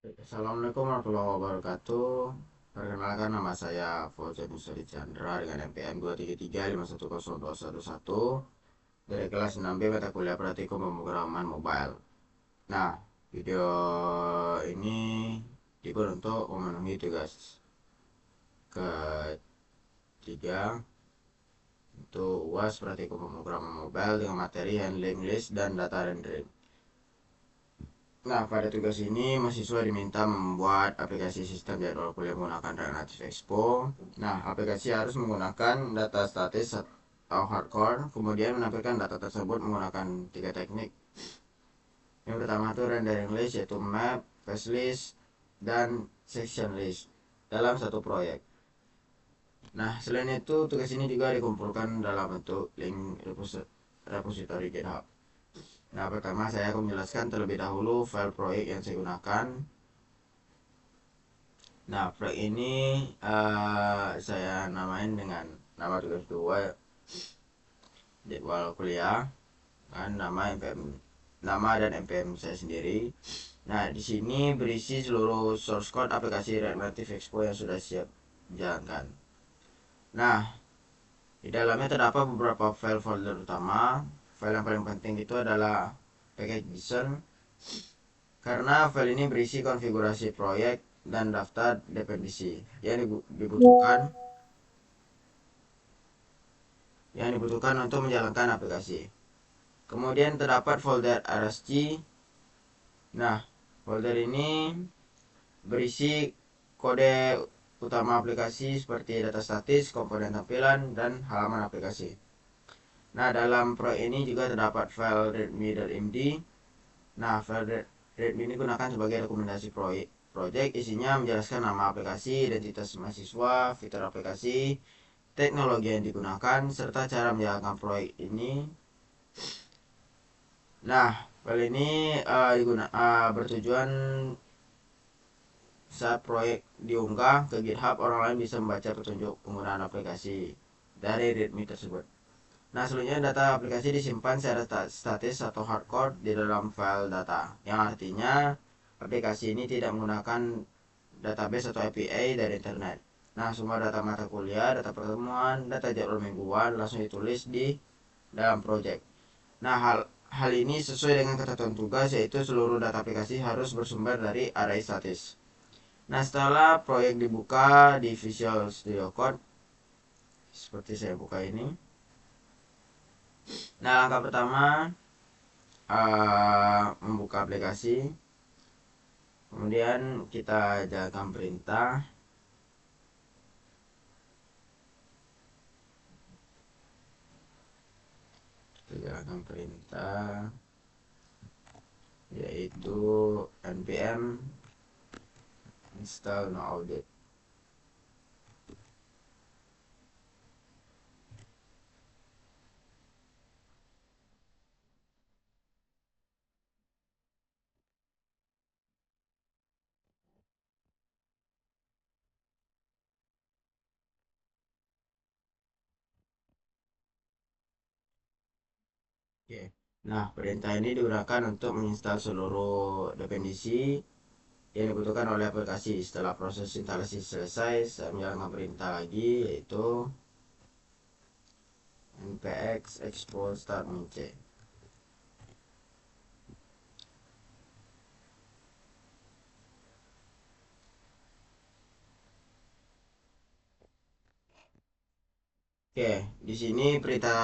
Assalamualaikum warahmatullahi wabarakatuh. Perkenalkan, nama saya Fauzan Nusadi Chandra dengan NPM 233510211 dari kelas 6B mata kuliah Praktikum Pemrograman Mobile. Nah, video ini dibuat untuk memenuhi tugas ketiga untuk UAS Praktikum Pemrograman Mobile dengan materi handling list dan data rendering. Nah, pada tugas ini mahasiswa diminta membuat aplikasi sistem jadwal kuliah menggunakan React Native Expo. Nah, aplikasi harus menggunakan data statis atau hardcore, kemudian menampilkan data tersebut menggunakan tiga teknik. Yang pertama itu rendering list, yaitu map, face list, dan section list dalam satu proyek. Nah, selain itu, tugas ini juga dikumpulkan dalam bentuk link repository GitHub. Nah, pertama saya akan menjelaskan terlebih dahulu file proyek yang saya gunakan. Nah, proyek ini saya namain dengan nama tugas 2, jadwal kuliah, kan nama MPM, nama dan MPM saya sendiri. Nah, di sini berisi seluruh source code aplikasi React Native Expo yang sudah siap dijalankan. Nah, di dalamnya terdapat beberapa file folder utama. File yang paling penting itu adalah package.json, karena file ini berisi konfigurasi proyek dan daftar dependensi yang dibutuhkan untuk menjalankan aplikasi. Kemudian terdapat folder RSG. Nah, folder ini berisi kode utama aplikasi seperti data statis, komponen tampilan, dan halaman aplikasi. Nah, dalam proyek ini juga terdapat file readme.md. Nah, file readme ini gunakan sebagai dokumentasi proyek. Isinya menjelaskan nama aplikasi, identitas mahasiswa, fitur aplikasi, teknologi yang digunakan, serta cara menjalankan proyek ini. Nah, file ini bertujuan saat proyek diunggah ke GitHub, orang lain bisa membaca petunjuk penggunaan aplikasi dari README tersebut. Nah, selanjutnya data aplikasi disimpan secara statis atau hardcore di dalam file data, yang artinya aplikasi ini tidak menggunakan database atau API dari internet. Nah, semua data mata kuliah, data pertemuan, data jadwal mingguan langsung ditulis di dalam project. Nah, hal ini sesuai dengan ketentuan tugas, yaitu seluruh data aplikasi harus bersumber dari array statis. Nah, setelah proyek dibuka di Visual Studio Code, seperti saya buka ini. Nah, langkah pertama membuka aplikasi. Kemudian kita jalankan perintah. Yaitu npm install no audit. Oke. Nah, perintah ini digunakan untuk menginstal seluruh dependensi yang dibutuhkan oleh aplikasi. Setelah proses instalasi selesai, saya menjalankan perintah lagi, yaitu npx export start minc. Oke, di sini perintah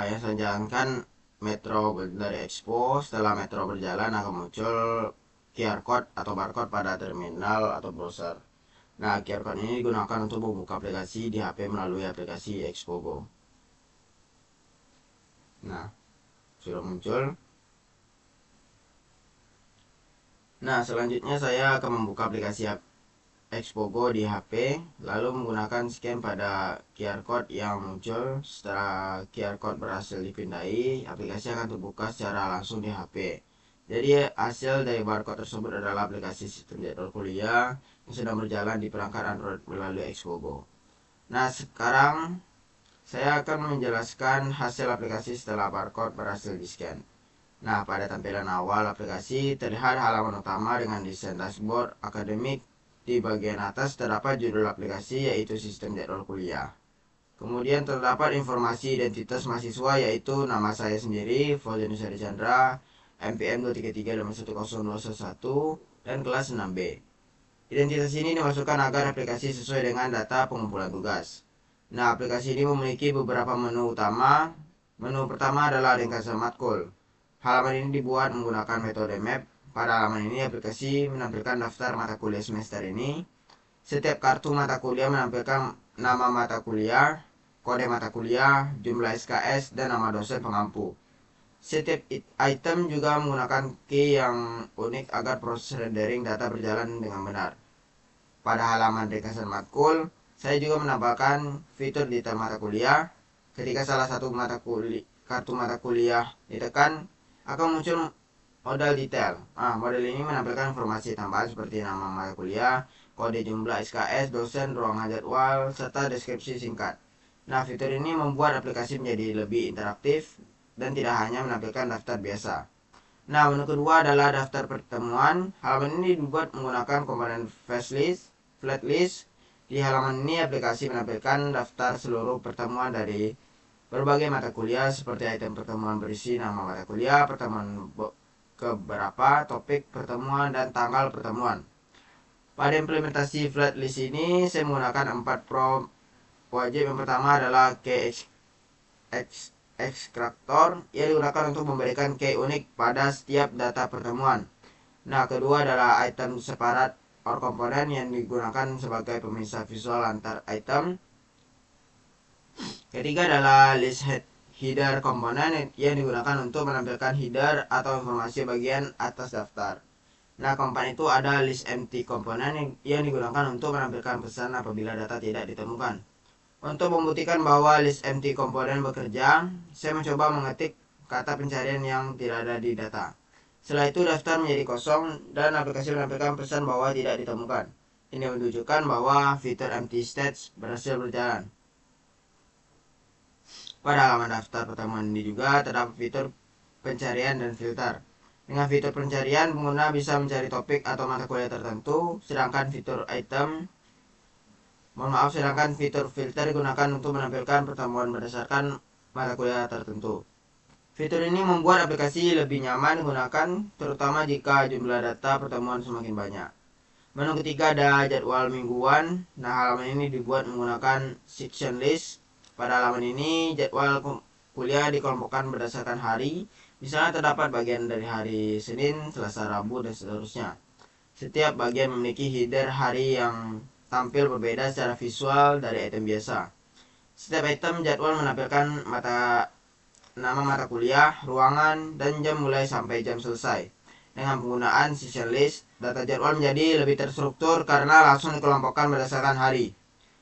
yang saya jalankan Metro dari Expo. Setelah Metro berjalan akan muncul QR code atau barcode pada terminal atau browser. Nah, QR code ini digunakan untuk membuka aplikasi di HP melalui aplikasi Expo Go. Nah, sudah muncul. Nah, selanjutnya saya akan membuka aplikasi Expo Go di HP, lalu menggunakan scan pada QR code yang muncul. Setelah QR code berhasil dipindai, aplikasi akan terbuka secara langsung di HP. Jadi hasil dari barcode tersebut adalah aplikasi sistem jadwal kuliah yang sedang berjalan di perangkat Android melalui Expo Go. Nah, sekarang saya akan menjelaskan hasil aplikasi setelah barcode berhasil di scan. Nah, pada tampilan awal aplikasi terlihat halaman utama dengan desain dashboard akademik. Di bagian atas terdapat judul aplikasi yaitu sistem jadwal kuliah. Kemudian terdapat informasi identitas mahasiswa yaitu nama saya sendiri, Fauzan Nusari Chandra, NPM 233510211 dan kelas 6B. Identitas ini dimasukkan agar aplikasi sesuai dengan data pengumpulan tugas. Nah, aplikasi ini memiliki beberapa menu utama. Menu pertama adalah ringkasan matkul. Halaman ini dibuat menggunakan metode map. Pada halaman ini aplikasi menampilkan daftar mata kuliah semester ini. Setiap kartu mata kuliah menampilkan nama mata kuliah, kode mata kuliah, jumlah SKS, dan nama dosen pengampu. Setiap item juga menggunakan key yang unik agar proses rendering data berjalan dengan benar. Pada halaman ringkasan matkul, saya juga menambahkan fitur detail mata kuliah. Ketika salah satu kartu mata kuliah ditekan, akan muncul modal detail. Model ini menampilkan informasi tambahan seperti nama mata kuliah, kode jumlah SKS, dosen, ruangan jadwal, serta deskripsi singkat. Nah, fitur ini membuat aplikasi menjadi lebih interaktif dan tidak hanya menampilkan daftar biasa. Nah, menu kedua adalah daftar pertemuan. Halaman ini dibuat menggunakan komponen flatlist. Di halaman ini aplikasi menampilkan daftar seluruh pertemuan dari berbagai mata kuliah seperti item pertemuan berisi nama mata kuliah, pertemuan keberapa, topik pertemuan, dan tanggal pertemuan. Pada implementasi flatlist ini saya menggunakan 4 prompt wajib. Yang pertama adalah key extractor yang digunakan untuk memberikan key unik pada setiap data pertemuan. Nah, kedua adalah item separate or komponen yang digunakan sebagai pemisah visual antar item. Ketiga adalah list header komponen yang digunakan untuk menampilkan header atau informasi bagian atas daftar. Nah, keempat itu ada list empty komponen yang digunakan untuk menampilkan pesan apabila data tidak ditemukan. Untuk membuktikan bahwa list empty komponen bekerja, saya mencoba mengetik kata pencarian yang tidak ada di data. Setelah itu daftar menjadi kosong dan aplikasi menampilkan pesan bahwa tidak ditemukan. Ini menunjukkan bahwa fitur empty stats berhasil berjalan. Pada halaman daftar pertemuan ini juga terdapat fitur pencarian dan filter. Dengan fitur pencarian, pengguna bisa mencari topik atau mata kuliah tertentu, sedangkan fitur filter digunakan untuk menampilkan pertemuan berdasarkan mata kuliah tertentu. Fitur ini membuat aplikasi lebih nyaman digunakan, terutama jika jumlah data pertemuan semakin banyak. Menu ketiga ada jadwal mingguan. Nah, halaman ini dibuat menggunakan section list. Pada halaman ini, jadwal kuliah dikelompokkan berdasarkan hari. Misalnya terdapat bagian dari hari Senin, Selasa, Rabu, dan seterusnya. Setiap bagian memiliki header hari yang tampil berbeda secara visual dari item biasa. Setiap item jadwal menampilkan nama mata kuliah, ruangan, dan jam mulai sampai jam selesai. Dengan penggunaan session list, data jadwal menjadi lebih terstruktur karena langsung dikelompokkan berdasarkan hari.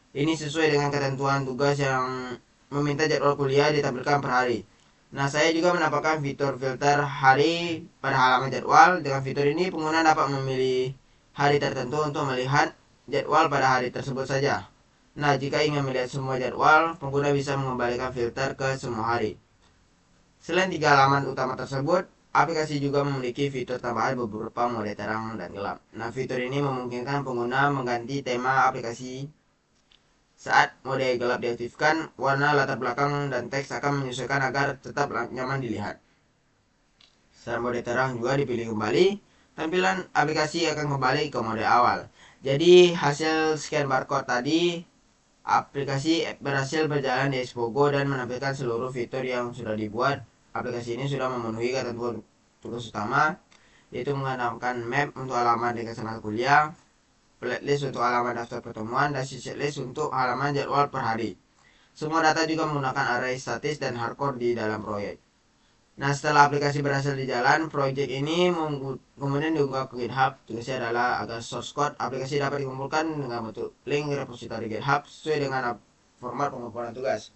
Ini sesuai dengan ketentuan tugas yang meminta jadwal kuliah ditampilkan per hari. Nah, saya juga menambahkan fitur filter hari pada halaman jadwal. Dengan fitur ini, pengguna dapat memilih hari tertentu untuk melihat jadwal pada hari tersebut saja. Nah, jika ingin melihat semua jadwal, pengguna bisa mengembalikan filter ke semua hari. Selain 3 halaman utama tersebut, aplikasi juga memiliki fitur tambahan beberapa mode terang dan gelap. Nah, fitur ini memungkinkan pengguna mengganti tema aplikasi. Saat mode gelap diaktifkan, warna latar belakang dan teks akan menyesuaikan agar tetap nyaman dilihat. Saat mode terang juga dipilih kembali, tampilan aplikasi akan kembali ke mode awal. Jadi hasil scan barcode tadi, aplikasi berhasil berjalan di Expogo dan menampilkan seluruh fitur yang sudah dibuat. Aplikasi ini sudah memenuhi ketentuan tugas utama, yaitu menggunakan map untuk halaman ringkasan mata kuliah, flatlist untuk halaman daftar pertemuan, dan list untuk halaman jadwal per hari. Semua data juga menggunakan array statis dan hardcore di dalam proyek. Nah, setelah aplikasi berhasil di jalan, proyek ini kemudian diunggah ke GitHub. Tugasnya adalah agar source code aplikasi dapat dikumpulkan dengan bentuk link repository GitHub sesuai dengan format pengumpulan tugas.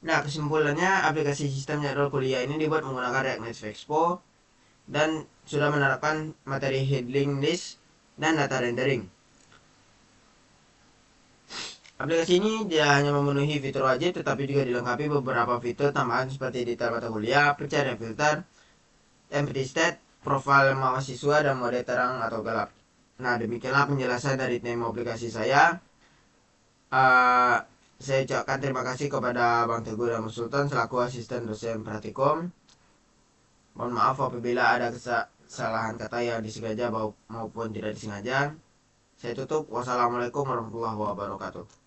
Nah, kesimpulannya aplikasi sistem jadwal kuliah ini dibuat menggunakan React Native Expo dan sudah menerapkan materi heading list dan data rendering. Aplikasi ini tidak hanya memenuhi fitur wajib, tetapi juga dilengkapi beberapa fitur tambahan seperti detail mata kuliah, pencarian filter, empty state, profil mahasiswa, dan mode terang atau gelap. Nah, demikianlah penjelasan dari name aplikasi saya. Saya ucapkan terima kasih kepada Bang Teguh dan Mas Sultan selaku asisten dosen praktikum. Mohon maaf apabila ada kesalahan kata yang disengaja maupun tidak disengaja. Saya tutup. Wassalamualaikum warahmatullahi wabarakatuh.